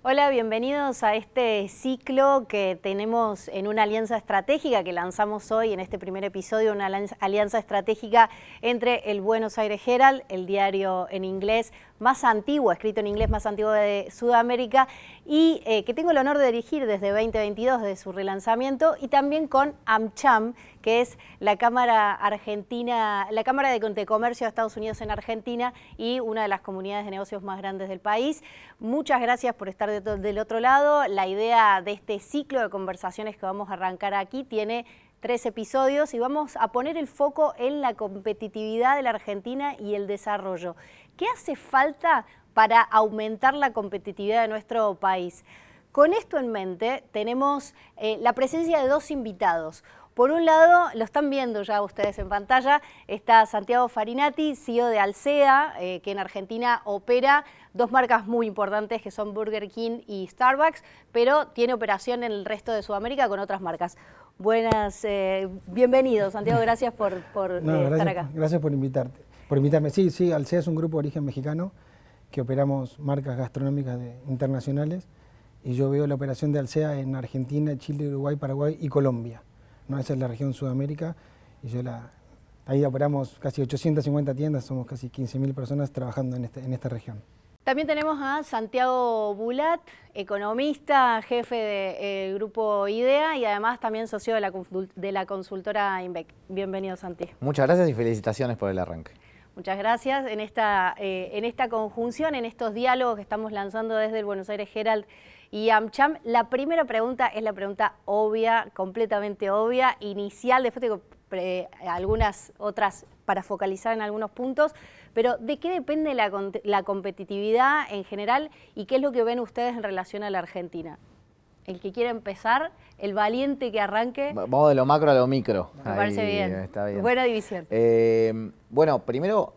Hola, bienvenidos a este ciclo que tenemos en una alianza estratégica que lanzamos hoy en este primer episodio, una alianza estratégica entre el Buenos Aires Herald, el diario en inglés más antiguo, escrito en inglés más antiguo de Sudamérica, y que tengo el honor de dirigir desde 2022, desde su relanzamiento, y también con AmCham, que es la Cámara Argentina, la Cámara de Comercio de Estados Unidos en Argentina y una de las comunidades de negocios más grandes del país. Muchas gracias por estar del otro lado. La idea de este ciclo de conversaciones que vamos a arrancar aquí tiene 3 episodios y vamos a poner el foco en la competitividad de la Argentina y el desarrollo. ¿Qué hace falta para aumentar la competitividad de nuestro país? Con esto en mente tenemos la presencia de 2 invitados. Por un lado, lo están viendo ya ustedes en pantalla, está Santiago Farinati, CEO de Alsea, que en Argentina opera 2 marcas muy importantes que son Burger King y Starbucks, pero tiene operación en el resto de Sudamérica con otras marcas. Buenas, bienvenido Santiago, gracias por estar acá. Gracias por invitarme. Sí, Alsea es un grupo de origen mexicano que operamos marcas gastronómicas internacionales y yo veo la operación de Alsea en Argentina, Chile, Uruguay, Paraguay y Colombia. ¿No? Esa es la región Sudamérica y ahí operamos casi 850 tiendas, somos casi 15.000 personas trabajando en esta región. También tenemos a Santiago Bulat, economista, jefe del grupo IDEA y además también socio de la consultora INVEC. Bienvenido, Santi. Muchas gracias y felicitaciones por el arranque. Muchas gracias. En esta conjunción, en esestos diálogos que estamos lanzando desde el Buenos Aires Herald y AmCham, la primera pregunta es la pregunta obvia, completamente obvia, inicial, después tengo algunas otras para focalizar en algunos puntos, pero ¿de qué depende la competitividad en general y qué es lo que ven ustedes en relación a la Argentina? El que quiera empezar, el valiente que arranque. Vamos de lo macro a lo micro. Me parece bien. Está bien. Buena división. Bueno, primero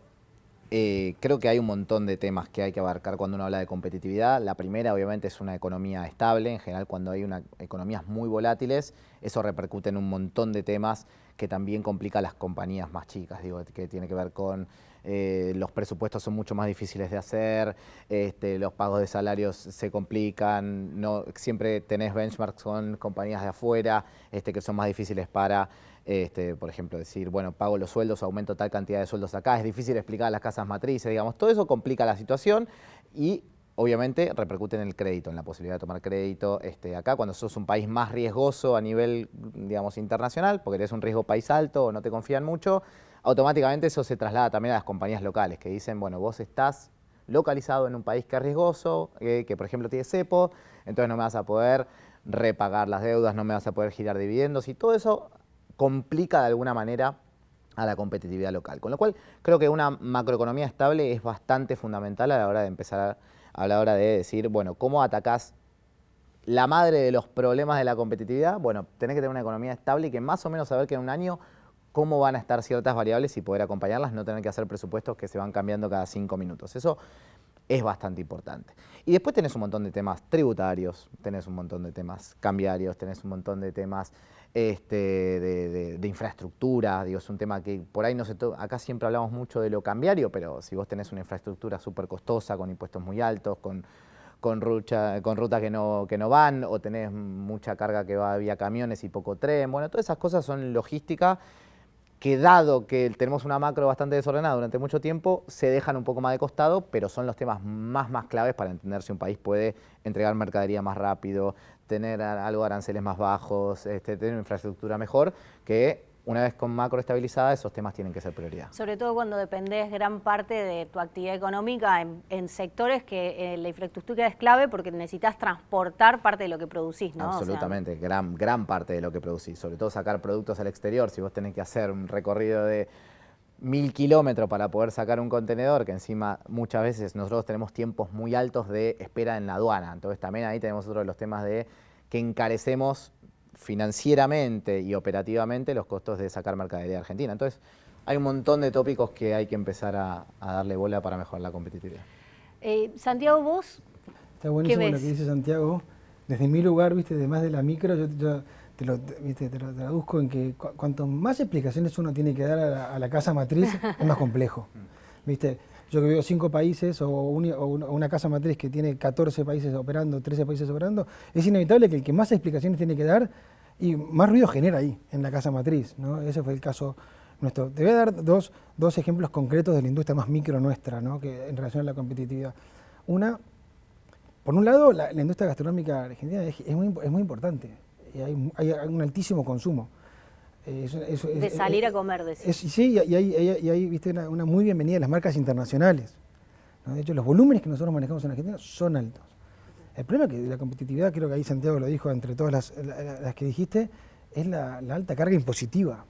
creo que hay un montón de temas que hay que abarcar cuando uno habla de competitividad. La primera, obviamente, es una economía estable. En general, cuando hay economías muy volátiles, eso repercute en un montón de temas que también complica a las compañías más chicas. Digo, que tiene que ver con los presupuestos son mucho más difíciles de hacer, los pagos de salarios se complican, no, siempre tenés benchmarks con compañías de afuera que son más difíciles para, por ejemplo, decir, bueno, pago los sueldos, aumento tal cantidad de sueldos acá, es difícil explicar a las casas matrices, digamos, todo eso complica la situación y obviamente repercute en el crédito, en la posibilidad de tomar crédito acá, cuando sos un país más riesgoso a nivel, digamos, internacional, porque tenés un riesgo país alto o no te confían mucho, automáticamente eso se traslada también a las compañías locales que dicen, bueno, vos estás localizado en un país que es riesgoso, que por ejemplo tiene cepo, entonces no me vas a poder repagar las deudas, no me vas a poder girar dividendos y todo eso complica de alguna manera a la competitividad local. Con lo cual creo que una macroeconomía estable es bastante fundamental a la hora de empezar a la hora de decir, bueno, ¿cómo atacás la madre de los problemas de la competitividad? Bueno, tenés que tener una economía estable y que más o menos saber que en un año cómo van a estar ciertas variables y poder acompañarlas, no tener que hacer presupuestos que se van cambiando cada 5 minutos. Eso es bastante importante. Y después tenés un montón de temas tributarios, tenés un montón de temas cambiarios, tenés un montón de temas de infraestructura. Digo, es un tema que por ahí no se toca. Acá siempre hablamos mucho de lo cambiario, pero si vos tenés una infraestructura súper costosa, con impuestos muy altos, con rutas que no van, o tenés mucha carga que va vía camiones y poco tren, bueno, todas esas cosas son logística que dado que tenemos una macro bastante desordenada durante mucho tiempo, se dejan un poco más de costado, pero son los temas más claves para entender si un país puede entregar mercadería más rápido, tener algo de aranceles más bajos, tener una infraestructura mejor, que una vez con macro estabilizada, esos temas tienen que ser prioridad. Sobre todo cuando dependés gran parte de tu actividad económica en sectores que la infraestructura es clave porque necesitas transportar parte de lo que producís, ¿no? Absolutamente, o sea, gran parte de lo que producís. Sobre todo sacar productos al exterior, si vos tenés que hacer un recorrido de 1000 kilómetros para poder sacar un contenedor, que encima muchas veces nosotros tenemos tiempos muy altos de espera en la aduana. Entonces también ahí tenemos otro de los temas de que encarecemos financieramente y operativamente los costos de sacar mercadería de Argentina. Entonces, hay un montón de tópicos que hay que empezar a darle bola para mejorar la competitividad. Santiago, vos, está buenísimo lo que dice Santiago. Desde mi lugar, viste, además de la micro, yo te lo traduzco en que cuanto más explicaciones uno tiene que dar a la casa matriz, es más complejo. ¿Viste? yo que veo 5 países o una casa matriz que tiene 14 países operando, 13 países operando, es inevitable que el que más explicaciones tiene que dar y más ruido genera ahí, en la casa matriz, ¿no? Ese fue el caso nuestro. Te voy a dar dos ejemplos concretos de la industria más micro nuestra, ¿no? Que en relación a la competitividad. Una, por un lado, la industria gastronómica argentina es muy importante y hay un altísimo consumo. De salir a comer, decís. Sí, y hay viste, una muy bienvenida de las marcas internacionales, ¿no? De hecho, los volúmenes que nosotros manejamos en Argentina son altos. El problema es que la competitividad, creo que ahí Santiago lo dijo, entre todas las que dijiste, es la alta carga impositiva,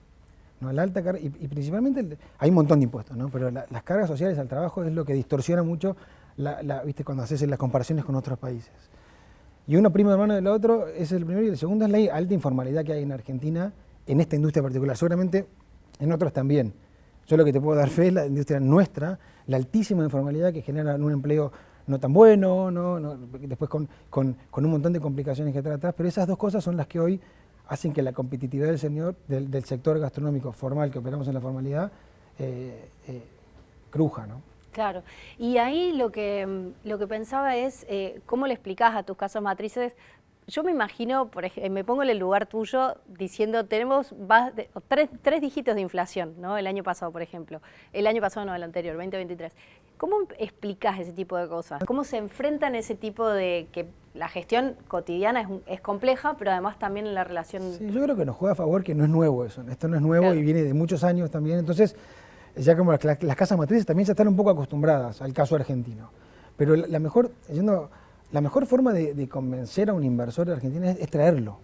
¿no? La alta carga, y principalmente hay un montón de impuestos, ¿no? Pero las cargas sociales al trabajo es lo que distorsiona mucho ¿viste? Cuando haces las comparaciones con otros países. Y uno primo hermano del otro es el primero, y el segundo es la alta informalidad que hay en Argentina, en esta industria particular, seguramente en otros también. Yo lo que te puedo dar fe es la industria nuestra, la altísima informalidad que genera un empleo no tan bueno, después con un montón de complicaciones que tratas, pero esas dos cosas son las que hoy hacen que la competitividad del sector gastronómico formal que operamos en la formalidad cruja, ¿no? Claro, y ahí lo que pensaba es, ¿cómo le explicás a tus casas matrices? Yo me imagino, me pongo en el lugar tuyo diciendo, tenemos tres dígitos de inflación, ¿no? El año pasado, por ejemplo. El año pasado no, el anterior, 2023. ¿Cómo explicás ese tipo de cosas? ¿Cómo se enfrentan ese tipo de que la gestión cotidiana es compleja, pero además también en la relación? Sí, yo creo que nos juega a favor que no es nuevo eso. Esto no es nuevo, claro, y viene de muchos años también. Entonces, ya como las casas matrices también ya están un poco acostumbradas al caso argentino. Pero la mejor forma de convencer a un inversor de Argentina es traerlo,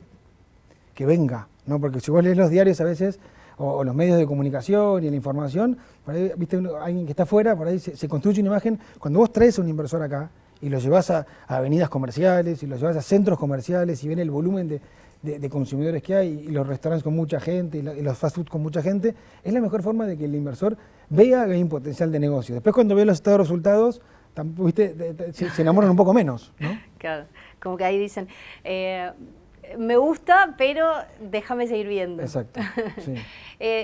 que venga, ¿no? Porque si vos lees los diarios a veces, o los medios de comunicación y la información, por ahí, viste, alguien que está afuera, por ahí se construye una imagen. Cuando vos traes a un inversor acá y lo llevas a avenidas comerciales y lo llevas a centros comerciales y ven el volumen de consumidores que hay y los restaurantes con mucha gente y los fast food con mucha gente, es la mejor forma de que el inversor vea que hay un potencial de negocio. Después cuando ve los estados de resultados, ¿viste? Se enamoran un poco menos, ¿no? Claro, como que ahí dicen, me gusta, pero déjame seguir viendo. Exacto, sí.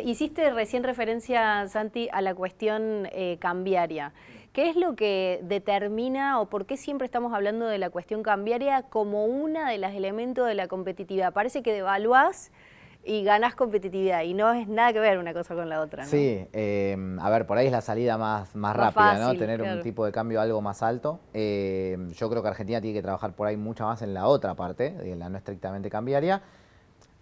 Hiciste recién referencia, Santi, a la cuestión cambiaria. ¿Qué es lo que determina o por qué siempre estamos hablando de la cuestión cambiaria como una de los elementos de la competitividad? Parece que devaluás y ganás competitividad y no es nada que ver una cosa con la otra, ¿no? Sí, a ver, por ahí es la salida más rápida, fácil, ¿no? Tener claro, un tipo de cambio algo más alto. Yo creo que Argentina tiene que trabajar por ahí mucho más en la otra parte, en la no estrictamente cambiaria.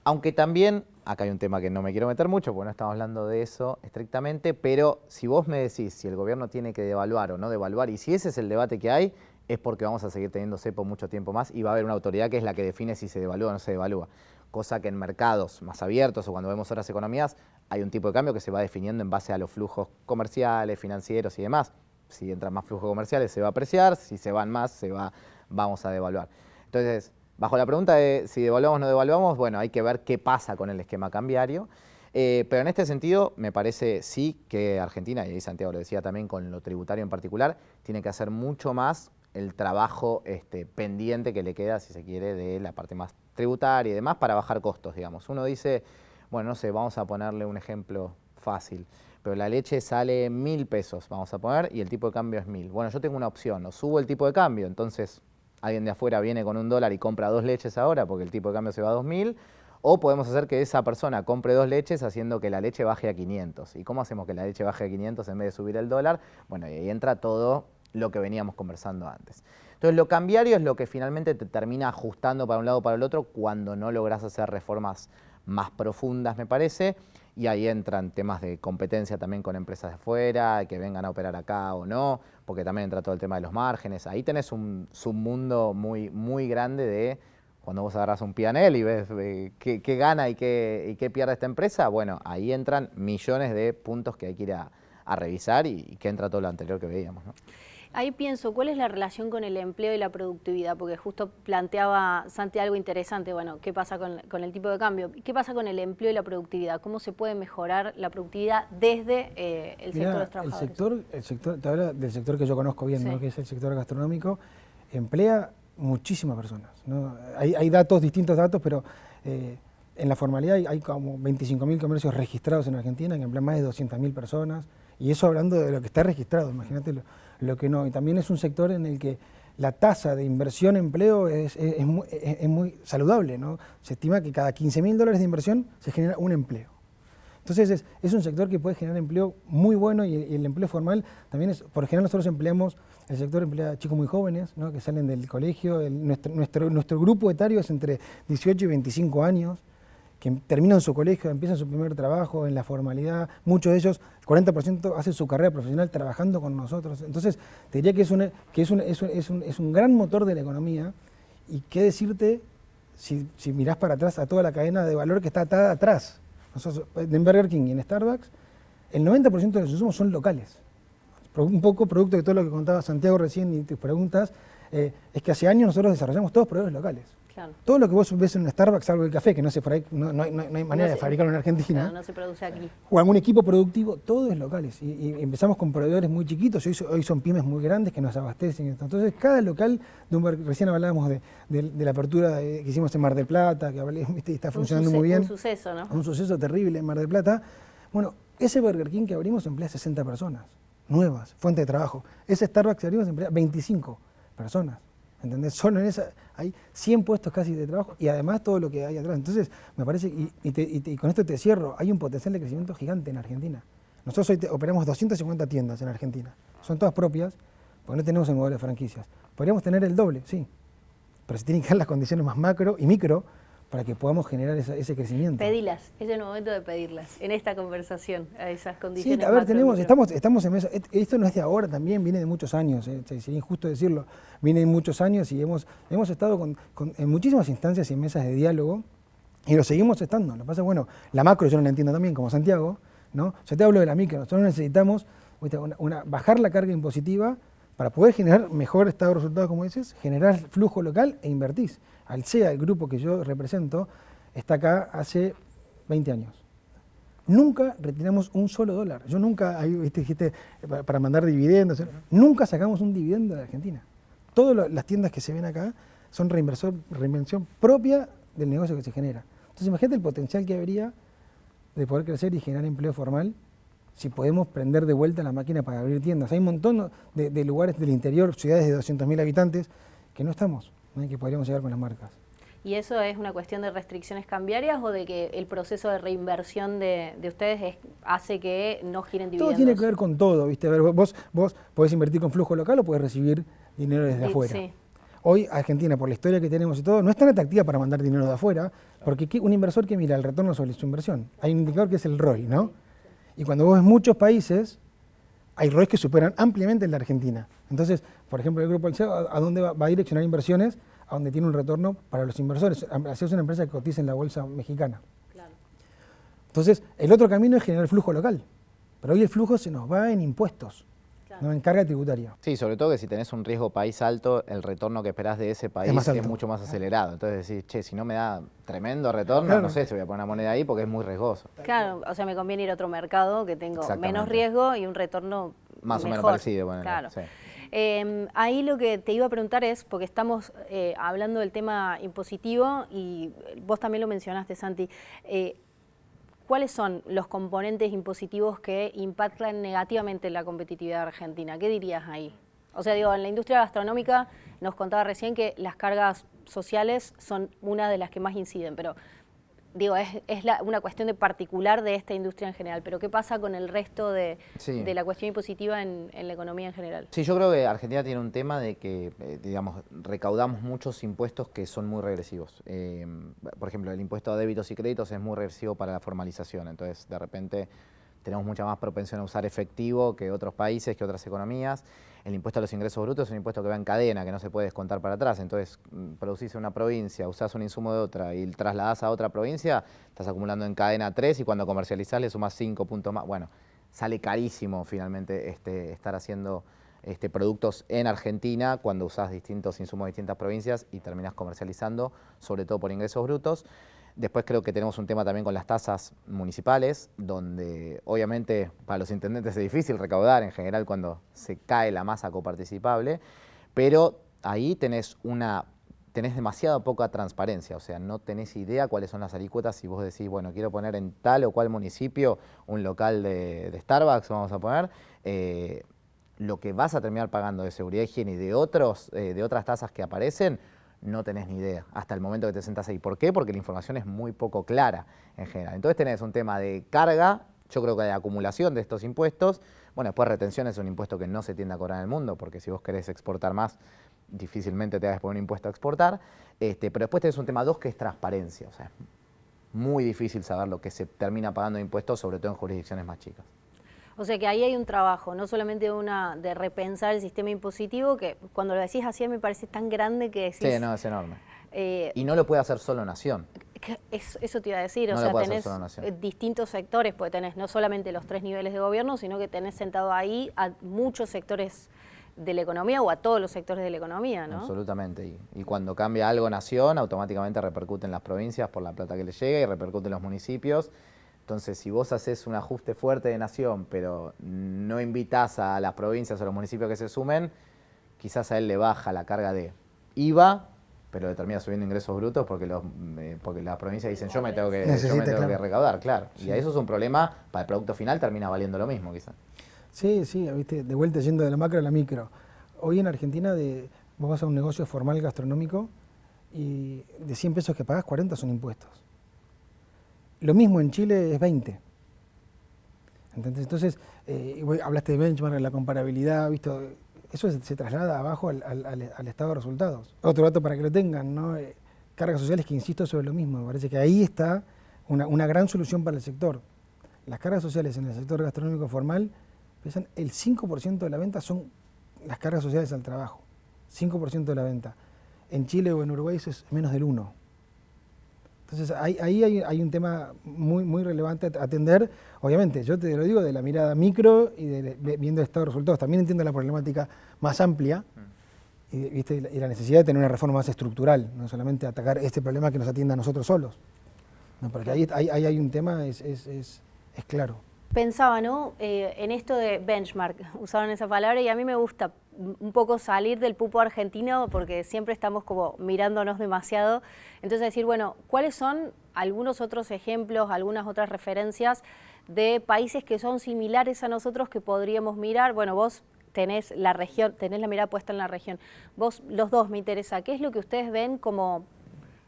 Aunque también, acá hay un tema que no me quiero meter mucho, porque no estamos hablando de eso estrictamente, pero si vos me decís si el gobierno tiene que devaluar o no devaluar, y si ese es el debate que hay, es porque vamos a seguir teniendo cepo mucho tiempo más y va a haber una autoridad que es la que define si se devalúa o no se devalúa. Cosa que en mercados más abiertos o cuando vemos otras economías, hay un tipo de cambio que se va definiendo en base a los flujos comerciales, financieros y demás. Si entran más flujos comerciales se va a apreciar, si se van más vamos a devaluar. Entonces, bajo la pregunta de si devaluamos o no devaluamos, bueno, hay que ver qué pasa con el esquema cambiario. Pero en este sentido, me parece sí que Argentina, y ahí Santiago lo decía también con lo tributario en particular, tiene que hacer mucho más el trabajo pendiente que le queda, si se quiere, de la parte más tributaria y demás para bajar costos, digamos. Uno dice, bueno, no sé, vamos a ponerle un ejemplo fácil, pero la leche sale 1.000 pesos, vamos a poner, y el tipo de cambio es 1.000. Bueno, yo tengo una opción, o subo el tipo de cambio, entonces alguien de afuera viene con $1 y compra 2 leches ahora porque el tipo de cambio se va a 2.000, o podemos hacer que esa persona compre 2 leches haciendo que la leche baje a 500. ¿Y cómo hacemos que la leche baje a 500 en vez de subir el dólar? Bueno, y ahí entra todo lo que veníamos conversando antes. Entonces, lo cambiario es lo que finalmente te termina ajustando para un lado o para el otro cuando no logras hacer reformas más profundas, me parece, y ahí entran temas de competencia también con empresas de afuera, que vengan a operar acá o no, porque también entra todo el tema de los márgenes. Ahí tenés un submundo muy, muy grande de cuando vos agarras un P&L y ves qué gana y qué pierde esta empresa, bueno, ahí entran millones de puntos que hay que ir a revisar y que entra todo lo anterior que veíamos, ¿no? Ahí pienso, ¿cuál es la relación con el empleo y la productividad? Porque justo planteaba Santi algo interesante, bueno, ¿qué pasa con el tipo de cambio? ¿Qué pasa con el empleo y la productividad? ¿Cómo se puede mejorar la productividad desde el sector de los trabajadores? El sector, te hablo del sector que yo conozco bien, Sí, ¿no? Que es el sector gastronómico, emplea muchísimas personas, ¿no? Hay datos, distintos datos, pero en la formalidad hay como 25.000 comercios registrados en Argentina que emplean más de 200.000 personas. Y eso hablando de lo que está registrado, imagínate lo que no. Y también es un sector en el que la tasa de inversión empleo es muy saludable, ¿no? Se estima que cada $15.000 de inversión se genera un empleo. Entonces es un sector que puede generar empleo muy bueno y el empleo formal también es, por general nosotros empleamos, el sector emplea chicos muy jóvenes, ¿no? Que salen del colegio, nuestro grupo etario es entre 18 y 25 años, que terminan su colegio, empiezan su primer trabajo en la formalidad, muchos de ellos, el 40% hacen su carrera profesional trabajando con nosotros. Entonces te diría que es un gran motor de la economía y qué decirte si mirás para atrás a toda la cadena de valor que está atada atrás. Nosotros, en Burger King y en Starbucks, el 90% de los insumos son locales. Un poco producto de todo lo que contaba Santiago recién y tus preguntas, es que hace años nosotros desarrollamos todos proveedores locales. Claro. Todo lo que vos ves en un Starbucks, salvo el café, que no hay manera de fabricarlo en Argentina. Claro, no se produce aquí. O algún equipo productivo, todo es locales. Y empezamos con proveedores muy chiquitos, hoy son pymes muy grandes que nos abastecen. Entonces, cada local, recién hablábamos de la apertura que hicimos en Mar del Plata, que está funcionando muy bien. Un suceso, ¿no? Un suceso terrible en Mar del Plata. Bueno, ese Burger King que abrimos emplea 60 personas, nuevas, fuente de trabajo. Ese Starbucks que abrimos emplea 25 personas. ¿Entendés? Solo en esa hay 100 puestos casi de trabajo y además todo lo que hay atrás. Entonces, me parece, y con esto te cierro, hay un potencial de crecimiento gigante en Argentina. Nosotros hoy operamos 250 tiendas en Argentina. Son todas propias, porque no tenemos el modelo de franquicias. Podríamos tener el doble, sí, pero se tienen que dar las condiciones más macro y micro para que podamos generar ese crecimiento. Pedilas, es el momento de pedirlas en esta conversación, a esas condiciones. Sí, a ver, estamos en eso. Esto no es de ahora también, viene de muchos años, sería injusto decirlo, viene de muchos años y hemos estado en muchísimas instancias y mesas de diálogo y lo seguimos estando. Lo que pasa es, bueno, la macro yo no la entiendo también, como Santiago, ¿no? Yo te hablo de la micro, nosotros necesitamos bajar la carga impositiva para poder generar mejor estado de resultados, como dices, generar flujo local e invertís. Alsea, el grupo que yo represento, está acá hace 20 años. Nunca retiramos un solo dólar. Yo nunca, ahí dijiste, para mandar dividendos, nunca sacamos un dividendo de Argentina. Todas las tiendas que se ven acá son reinvención propia del negocio que se genera. Entonces imagínate el potencial que habría de poder crecer y generar empleo formal si podemos prender de vuelta la máquina para abrir tiendas. Hay un montón de lugares del interior, ciudades de 200.000 habitantes, que no estamos, ¿no? Que podríamos llegar con las marcas. ¿Y eso es una cuestión de restricciones cambiarias o de que el proceso de reinversión de ustedes hace que no giren dividendos? Todo tiene que ver con todo, ¿viste? A ver, vos podés invertir con flujo local o podés recibir dinero desde afuera. Sí. Hoy Argentina, por la historia que tenemos y todo, no es tan atractiva para mandar dinero de afuera, porque un inversor que mira el retorno sobre su inversión, hay un indicador que es el ROI, ¿no? Y cuando vos ves muchos países, hay ROIs que superan ampliamente el de Argentina. Entonces, por ejemplo, el Grupo Alsea, ¿a dónde va a direccionar inversiones? A donde tiene un retorno para los inversores. Alsea es una empresa que cotiza en la bolsa mexicana. Claro. Entonces, el otro camino es generar flujo local. Pero hoy el flujo se nos va en impuestos, claro, no en carga tributaria. Sí, sobre todo que si tenés un riesgo país alto, el retorno que esperás de ese país es mucho más acelerado. Entonces decís, che, si no me da tremendo retorno, claro, no sé si voy a poner una moneda ahí porque es muy riesgoso. Claro, o sea, me conviene ir a otro mercado que tengo menos riesgo y un retorno más mejor. O menos parecido. Bueno, claro. Sí. Ahí lo que te iba a preguntar es, porque estamos hablando del tema impositivo y vos también lo mencionaste, Santi, ¿cuáles son los componentes impositivos que impactan negativamente la competitividad argentina? ¿Qué dirías ahí? O sea, digo, en la industria gastronómica nos contaba recién que las cargas sociales son una de las que más inciden, pero digo, es una cuestión de particular de esta industria en general, pero ¿qué pasa con el resto de la cuestión impositiva en la economía en general? Sí, yo creo que Argentina tiene un tema de que, digamos, recaudamos muchos impuestos que son muy regresivos. Por ejemplo, el impuesto a débitos y créditos es muy regresivo para la formalización, entonces de repente tenemos mucha más propensión a usar efectivo que otros países, que otras economías. El impuesto a los ingresos brutos es un impuesto que va en cadena, que no se puede descontar para atrás. Entonces, producís en una provincia, usás un insumo de otra y trasladás a otra provincia, estás acumulando en cadena 3 y cuando comercializás le sumás 5 puntos más. Bueno, sale carísimo finalmente estar haciendo productos en Argentina cuando usás distintos insumos de distintas provincias y terminás comercializando, sobre todo por ingresos brutos. Después creo que tenemos un tema también con las tasas municipales, donde obviamente para los intendentes es difícil recaudar en general cuando se cae la masa coparticipable, pero ahí tenés una tenés demasiada poca transparencia, o sea, no tenés idea cuáles son las alícuotas. Si vos decís, bueno, quiero poner en tal o cual municipio un local de Starbucks, vamos a poner, lo que vas a terminar pagando de seguridad, higiene y de otras tasas que aparecen, no tenés ni idea hasta el momento que te sentás ahí. ¿Por qué? Porque la información es muy poco clara en general. Entonces tenés un tema de carga, yo creo que de acumulación de estos impuestos. Bueno, después retención es un impuesto que no se tiende a cobrar en el mundo, porque si vos querés exportar más, difícilmente te hagas poner un impuesto a exportar. Pero después tenés un tema 2 que es transparencia. O sea, es muy difícil saber lo que se termina pagando de impuestos, sobre todo en jurisdicciones más chicas. O sea que ahí hay un trabajo, no solamente de repensar el sistema impositivo, que cuando lo decís así me parece tan grande que decís... Sí, no, es enorme. Y no lo puede hacer solo Nación. Eso te iba a decir, no o sea, tenés distintos sectores, porque tenés no solamente los 3 niveles de gobierno, sino que tenés sentado ahí a muchos sectores de la economía o a todos los sectores de la economía, ¿no? Absolutamente. Y cuando cambia algo Nación, automáticamente repercute en las provincias por la plata que le llega y repercute en los municipios. Entonces, si vos haces un ajuste fuerte de Nación, pero no invitás a las provincias o a los municipios que se sumen, quizás a él le baja la carga de IVA, pero le termina subiendo ingresos brutos porque las provincias dicen yo me tengo que recaudar, claro. Sí. Y a eso es un problema, para el producto final termina valiendo lo mismo quizás. Sí, viste, de vuelta yendo de la macro a la micro. Hoy en Argentina vos vas a un negocio formal gastronómico y de 100 pesos que pagás, 40 son impuestos. Lo mismo en Chile es 20. Entonces hablaste de benchmark, la comparabilidad, ¿viste? Eso se traslada abajo al estado de resultados. Otro dato para que lo tengan, ¿no? Cargas sociales que insisto sobre lo mismo. Me parece que ahí está una gran solución para el sector. Las cargas sociales en el sector gastronómico formal pesan el 5% de la venta, son las cargas sociales al trabajo. 5% de la venta. En Chile o en Uruguay eso es menos del 1%. Entonces ahí hay un tema muy relevante a atender. Obviamente, yo te lo digo de la mirada micro y viendo el estado de resultados. También entiendo la problemática más amplia y la necesidad de tener una reforma más estructural, no solamente atacar este problema que nos atienda a nosotros solos. No, porque ahí hay un tema, es claro. Pensaba, ¿no? En esto de benchmark, usaron esa palabra y a mí me gusta un poco salir del pupo argentino porque siempre estamos como mirándonos demasiado. Entonces decir, bueno, ¿cuáles son algunos otros ejemplos, algunas otras referencias de países que son similares a nosotros que podríamos mirar? Bueno, vos tenés la región, tenés la mirada puesta en la región. Vos, los dos, me interesa, ¿qué es lo que ustedes ven como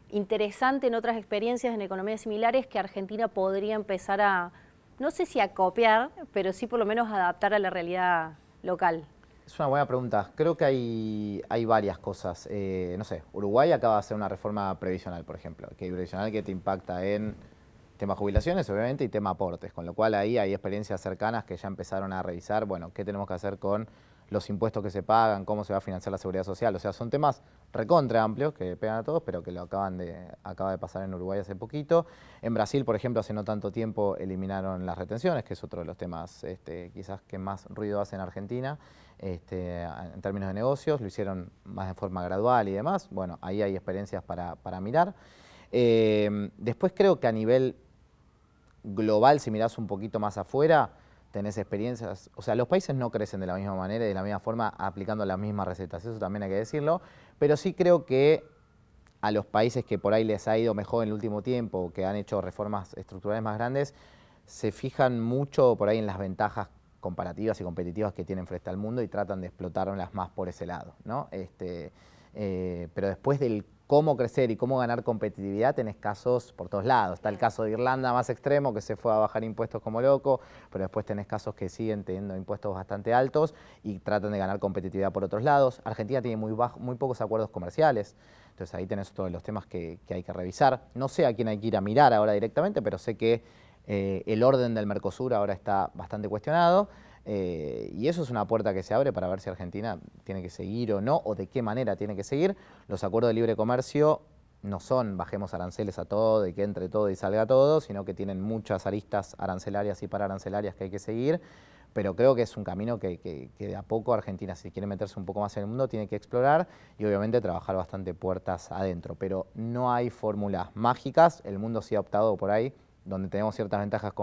interesante en otras experiencias en economías similares que Argentina podría empezar a, no sé si a copiar, pero sí por lo menos adaptar a la realidad local? Es una buena pregunta. Creo que hay varias cosas. No sé, Uruguay acaba de hacer una reforma previsional, por ejemplo, que te impacta en tema jubilaciones, obviamente, y tema aportes, con lo cual ahí hay experiencias cercanas que ya empezaron a revisar, bueno, qué tenemos que hacer con los impuestos que se pagan, cómo se va a financiar la seguridad social. O sea, son temas recontra amplios que pegan a todos, pero que acaba de pasar en Uruguay hace poquito. En Brasil, por ejemplo, hace no tanto tiempo eliminaron las retenciones, que es otro de los temas quizás que más ruido hace en Argentina, en términos de negocios. Lo hicieron más de forma gradual y demás. Bueno, ahí hay experiencias para mirar. Después creo que a nivel global, si mirás un poquito más afuera, tenés experiencias, o sea, los países no crecen de la misma manera y de la misma forma aplicando las mismas recetas, eso también hay que decirlo, pero sí creo que a los países que por ahí les ha ido mejor en el último tiempo, o que han hecho reformas estructurales más grandes, se fijan mucho por ahí en las ventajas comparativas y competitivas que tienen frente al mundo y tratan de explotarlas más por ese lado, ¿no? Pero después del cómo crecer y cómo ganar competitividad tenés casos por todos lados. Está el caso de Irlanda más extremo, que se fue a bajar impuestos como loco, pero después tenés casos que siguen teniendo impuestos bastante altos y tratan de ganar competitividad por otros lados. Argentina tiene muy pocos acuerdos comerciales, entonces ahí tenés todos los temas que hay que revisar. No sé a quién hay que ir a mirar ahora directamente, pero sé que el orden del Mercosur ahora está bastante cuestionado. Y eso es una puerta que se abre para ver si Argentina tiene que seguir o no, o de qué manera tiene que seguir. Los acuerdos de libre comercio no son bajemos aranceles a todo y que entre todo y salga todo, sino que tienen muchas aristas arancelarias y pararancelarias que hay que seguir. Pero creo que es un camino que de a poco Argentina, si quiere meterse un poco más en el mundo, tiene que explorar y obviamente trabajar bastante puertas adentro. Pero no hay fórmulas mágicas, el mundo sí ha optado por ahí, donde tenemos ciertas ventajas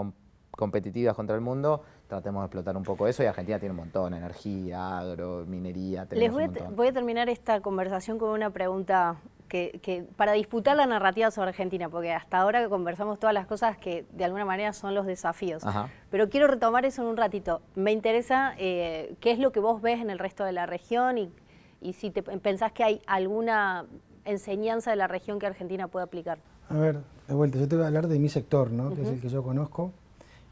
competitivas contra el mundo, tratemos de explotar un poco eso y Argentina tiene un montón, energía, agro, minería, tenemos un montón. Voy a terminar esta conversación con una pregunta que para disputar la narrativa sobre Argentina, porque hasta ahora que conversamos todas las cosas que de alguna manera son los desafíos. Ajá. Pero quiero retomar eso en un ratito. Me interesa qué es lo que vos ves en el resto de la región y si pensás que hay alguna enseñanza de la región que Argentina puede aplicar. A ver, de vuelta, yo te voy a hablar de mi sector, ¿no? Que es el que yo conozco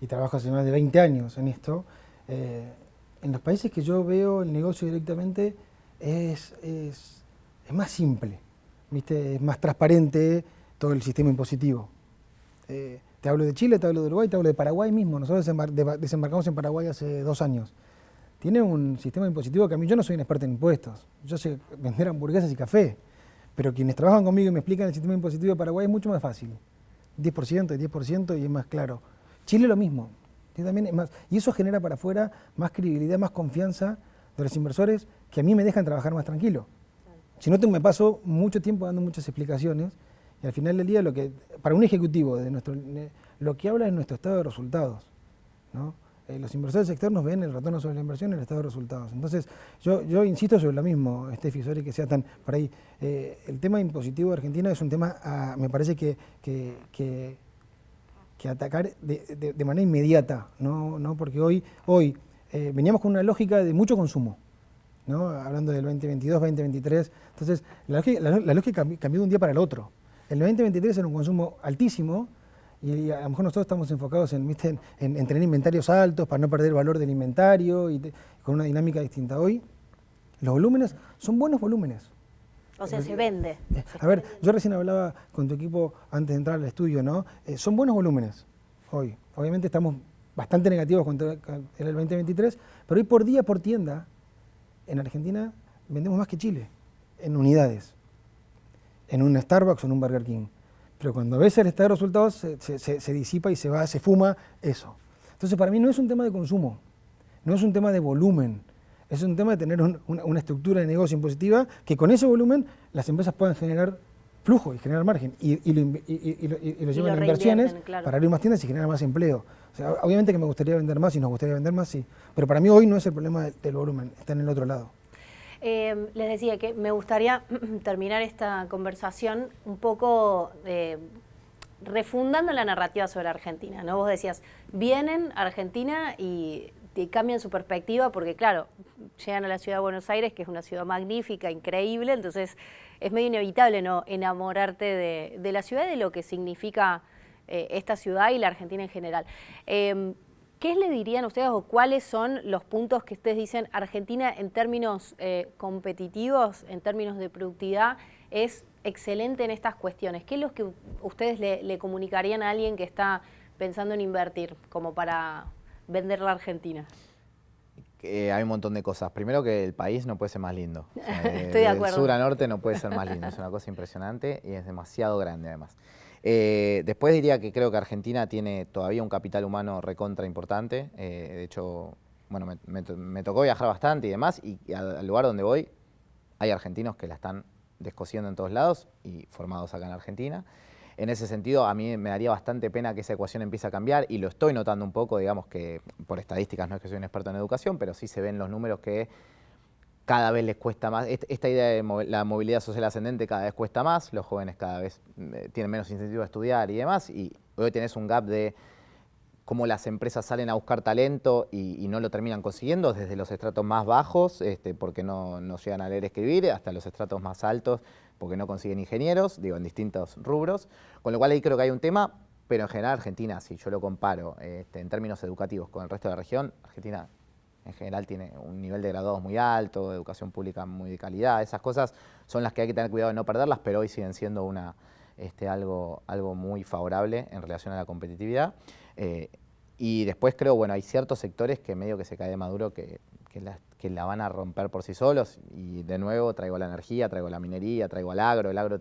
y trabajo hace más de 20 años en esto. En los países que yo veo el negocio directamente es más simple, ¿viste? Es más transparente todo el sistema impositivo. Te hablo de Chile, te hablo de Uruguay, te hablo de Paraguay mismo. Nosotros desembarcamos en Paraguay hace 2 años. Tiene un sistema impositivo que a mí, yo no soy un experto en impuestos. Yo sé vender hamburguesas y café. Pero quienes trabajan conmigo y me explican el sistema impositivo de Paraguay es mucho más fácil. 10% y 10% y es más claro. Chile lo mismo. También es más, y eso genera para afuera más credibilidad, más confianza de los inversores que a mí me dejan trabajar más tranquilo. Si no, me paso mucho tiempo dando muchas explicaciones y al final del día para un ejecutivo lo que habla es nuestro estado de resultados, ¿no? Los inversores externos ven el retorno sobre la inversión y el estado de resultados. Entonces, yo insisto sobre lo mismo, Steffi, sobre que sea tan por ahí. El tema impositivo de Argentina es un tema, me parece que atacar de manera inmediata, ¿no? Porque hoy veníamos con una lógica de mucho consumo, ¿no? Hablando del 2022, 2023. Entonces, la lógica cambió de un día para el otro. El 2023 era un consumo altísimo, y a lo mejor nosotros estamos enfocados en tener inventarios altos para no perder el valor del inventario y con una dinámica distinta. Hoy los volúmenes son buenos volúmenes. O sea, se vende. A ver, yo recién hablaba con tu equipo antes de entrar al estudio, ¿no? Son buenos volúmenes hoy. Obviamente estamos bastante negativos contra el 2023, pero hoy por día, por tienda, en Argentina vendemos más que Chile, en unidades, en un Starbucks o en un Burger King. Pero cuando ves el estado de resultados se disipa y se fuma eso. Entonces para mí no es un tema de consumo, no es un tema de volumen, es un tema de tener una estructura de negocio impositiva que con ese volumen las empresas puedan generar flujo y generar margen y lo llevan a inversiones, claro, para abrir más tiendas y generar más empleo. O sea, obviamente que me gustaría vender más y nos gustaría vender más, sí, pero para mí hoy no es el problema del volumen, está en el otro lado. Les decía que me gustaría terminar esta conversación un poco refundando la narrativa sobre Argentina, ¿no? Vos decías, vienen a Argentina y cambian su perspectiva porque, claro, llegan a la ciudad de Buenos Aires, que es una ciudad magnífica, increíble, entonces es medio inevitable no enamorarte de la ciudad y de lo que significa esta ciudad y la Argentina en general. ¿Qué le dirían ustedes o cuáles son los puntos que ustedes dicen Argentina en términos competitivos, en términos de productividad, es excelente en estas cuestiones? ¿Qué es lo que ustedes le comunicarían a alguien que está pensando en invertir como para vender la Argentina? Hay un montón de cosas. Primero que el país no puede ser más lindo. O sea, estoy de acuerdo. Del sur a norte no puede ser más lindo. Es una cosa impresionante y es demasiado grande además. Después diría que creo que Argentina tiene todavía un capital humano recontra importante. De hecho, bueno, me tocó viajar bastante y demás, y al lugar donde voy hay argentinos que la están descosiendo en todos lados y formados acá en Argentina. En ese sentido, a mí me daría bastante pena que esa ecuación empiece a cambiar, y lo estoy notando un poco, digamos que por estadísticas, no es que soy un experto en educación, pero sí se ven los números que cada vez les cuesta más. Esta idea de la movilidad social ascendente cada vez cuesta más, los jóvenes cada vez tienen menos incentivo a estudiar y demás, y hoy tenés un gap de cómo las empresas salen a buscar talento y no lo terminan consiguiendo, desde los estratos más bajos, porque no llegan a leer y escribir, hasta los estratos más altos, porque no consiguen ingenieros, digo, en distintos rubros, con lo cual ahí creo que hay un tema, pero en general Argentina, si yo lo comparo en términos educativos con el resto de la región, Argentina en general tiene un nivel de graduados muy alto, de educación pública muy de calidad. Esas cosas son las que hay que tener cuidado de no perderlas, pero hoy siguen siendo algo muy favorable en relación a la competitividad. Y después creo, bueno, hay ciertos sectores que medio que se cae de maduro que la van a romper por sí solos. Y de nuevo traigo la energía, traigo la minería, traigo el agro. El agro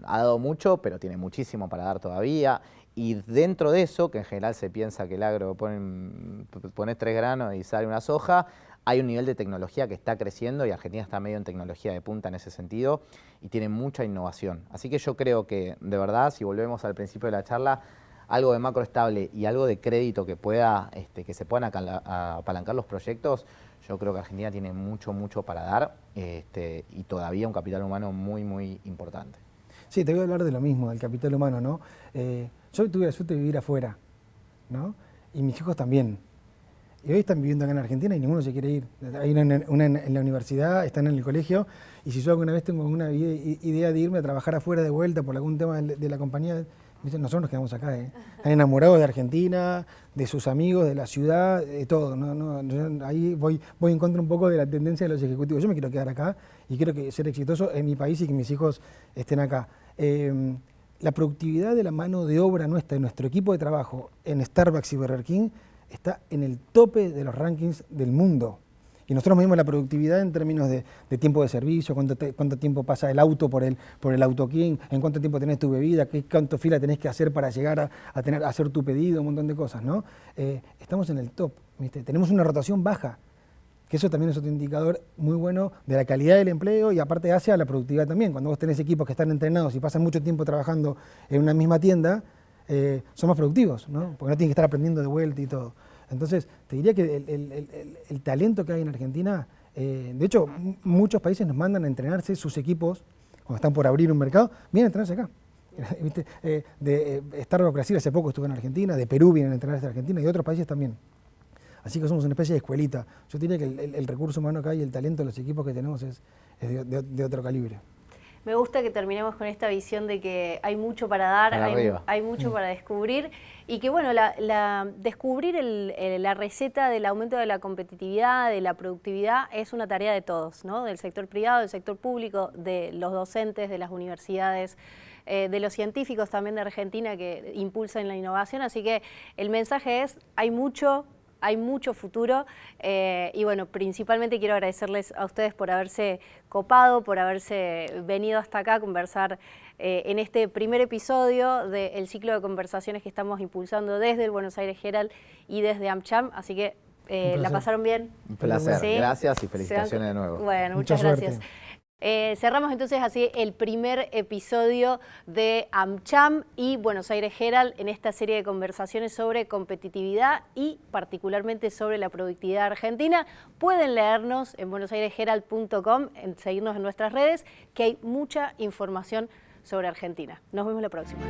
ha dado mucho, pero tiene muchísimo para dar todavía. Y dentro de eso, que en general se piensa que el agro pones 3 granos y sale una soja, hay un nivel de tecnología que está creciendo y Argentina está medio en tecnología de punta en ese sentido y tiene mucha innovación. Así que yo creo que, de verdad, si volvemos al principio de la charla, algo de macro estable y algo de crédito que pueda, que se puedan apalancar los proyectos, yo creo que Argentina tiene mucho para dar y todavía un capital humano muy importante. Sí, te voy a hablar de lo mismo, del capital humano, ¿no? Yo tuve la suerte de vivir afuera, ¿no? Y mis hijos también. Y hoy están viviendo acá en Argentina y ninguno se quiere ir. Hay una en la universidad, están en el colegio, y si yo alguna vez tengo una idea de irme a trabajar afuera de vuelta por algún tema de la compañía, nosotros nos quedamos acá, ¿eh? Están enamorados de Argentina, de sus amigos, de la ciudad, de todo. Yo ahí voy en contra un poco de la tendencia de los ejecutivos. Yo me quiero quedar acá y quiero ser exitoso en mi país y que mis hijos estén acá. La productividad de la mano de obra nuestra, de nuestro equipo de trabajo en Starbucks y Burger King, está en el tope de los rankings del mundo. Y nosotros medimos la productividad en términos de tiempo de servicio, cuánto tiempo pasa el auto por el Auto King, en cuánto tiempo tenés tu bebida, cuánto fila tenés que hacer para llegar a hacer tu pedido, un montón de cosas, ¿no? Estamos en el top, ¿viste? Tenemos una rotación baja, que eso también es otro indicador muy bueno de la calidad del empleo y aparte hacia la productividad también. Cuando vos tenés equipos que están entrenados y pasan mucho tiempo trabajando en una misma tienda, son más productivos, ¿no? Porque no tienen que estar aprendiendo de vuelta y todo. Entonces, te diría que el talento que hay en Argentina, de hecho, muchos países nos mandan a entrenarse sus equipos, cuando están por abrir un mercado, vienen a entrenarse acá. ¿Viste? De Starbucks Brasil hace poco estuvo en Argentina, de Perú vienen a entrenarse a Argentina y de otros países también. Así que somos una especie de escuelita. Yo diría que el recurso humano acá y el talento de los equipos que tenemos es de otro calibre. Me gusta que terminemos con esta visión de que hay mucho para dar, hay mucho para descubrir y que bueno, descubrir la receta del aumento de la competitividad, de la productividad, es una tarea de todos, ¿no? Del sector privado, del sector público, de los docentes, de las universidades, de los científicos también de Argentina que impulsan la innovación. Así que el mensaje es, hay mucho futuro y bueno, principalmente quiero agradecerles a ustedes por haberse copado, por haberse venido hasta acá a conversar en este primer episodio del ciclo de conversaciones que estamos impulsando desde el Buenos Aires Herald y desde AmCham, así que ¿la pasaron bien? Un placer, ¿Sí? Gracias y felicitaciones de nuevo. Bueno, muchas gracias. Cerramos entonces así el primer episodio de AmCham y Buenos Aires Herald en esta serie de conversaciones sobre competitividad y particularmente sobre la productividad argentina. Pueden leernos en buenosairesherald.com, seguirnos en nuestras redes, que hay mucha información sobre Argentina. Nos vemos la próxima.